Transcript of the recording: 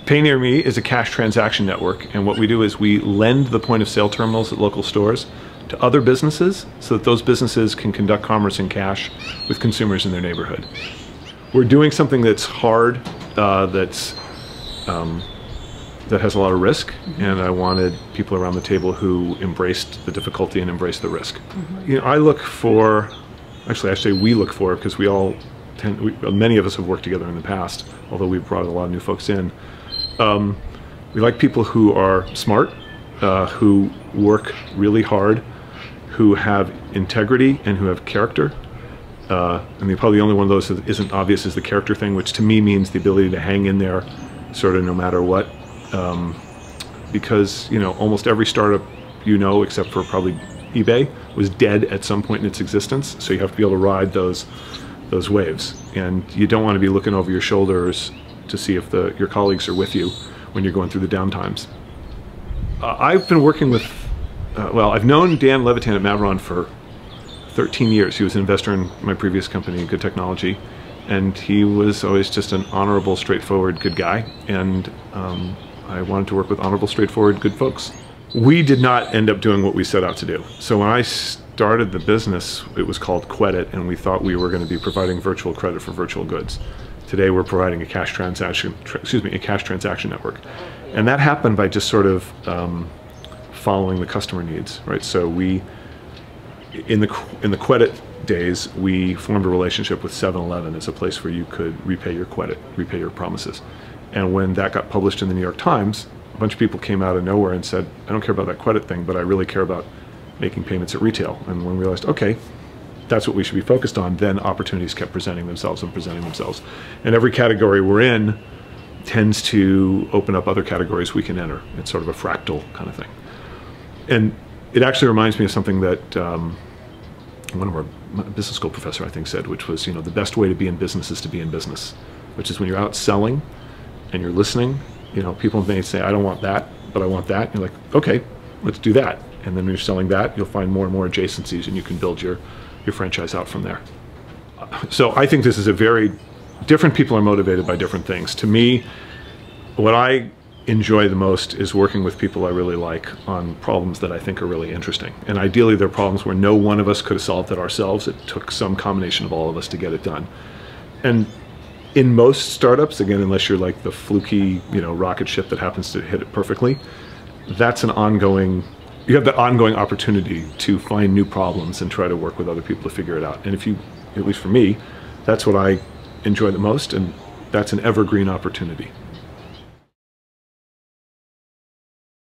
PayNearMe is a cash transaction network, and what we do is we lend the point of sale terminals at local stores to other businesses so that those businesses can conduct commerce in cash with consumers in their neighborhood. We're doing something that's hard, that has a lot of risk, and I wanted people around the table who embraced the difficulty and embraced the risk. You know, I look for, actually I say we look for, because many of us have worked together in the past, although we've brought a lot of new folks in. We like people who are smart, who work really hard, who have integrity and who have character. And probably the only one of those that isn't obvious is the character thing, which to me means the ability to hang in there sort of no matter what. Because, you know, almost every startup, you know, except for probably eBay, was dead at some point in its existence. So you have to be able to ride those waves. And you don't want to be looking over your shoulders to see if your colleagues are with you when you're going through the downtimes. I've been working with, well, I've known Dan Levitan at Maveron for 13 years. He was an investor in my previous company, Good Technology, and he was always just an honorable, straightforward, good guy, and I wanted to work with honorable, straightforward, good folks. We did not end up doing what we set out to do. So when I started the business, it was called Credit, and we thought we were going to be providing virtual credit for virtual goods. Today we're providing a cash transaction network. And that happened by just sort of following the customer needs, right? So we, in the Credit days, we formed a relationship with 7-Eleven as a place where you could repay your credit, repay your promises. And when that got published in the New York Times, a bunch of people came out of nowhere and said, I don't care about that credit thing, but I really care about making payments at retail. And when we realized, okay, that's what we should be focused on, then opportunities kept presenting themselves and presenting themselves. And every category we're in tends to open up other categories we can enter. It's sort of a fractal kind of thing. And it actually reminds me of something that one of our business school professor, I think, said, which was, you know, the best way to be in business is to be in business, which is when you're out selling and you're listening, you know, people may say, I don't want that, but I want that. And you're like, okay, let's do that. And then when you're selling that, you'll find more and more adjacencies and you can build your franchise out from there. So I think this is a very, different people are motivated by different things. To me, what I enjoy the most is working with people I really like on problems that I think are really interesting. And ideally they're problems where no one of us could have solved it ourselves. It took some combination of all of us to get it done. And in most startups, again, unless you're like the fluky, you know, rocket ship that happens to hit it perfectly, that's an ongoing, you have that ongoing opportunity to find new problems and try to work with other people to figure it out. And if you, at least for me, that's what I enjoy the most, and that's an evergreen opportunity.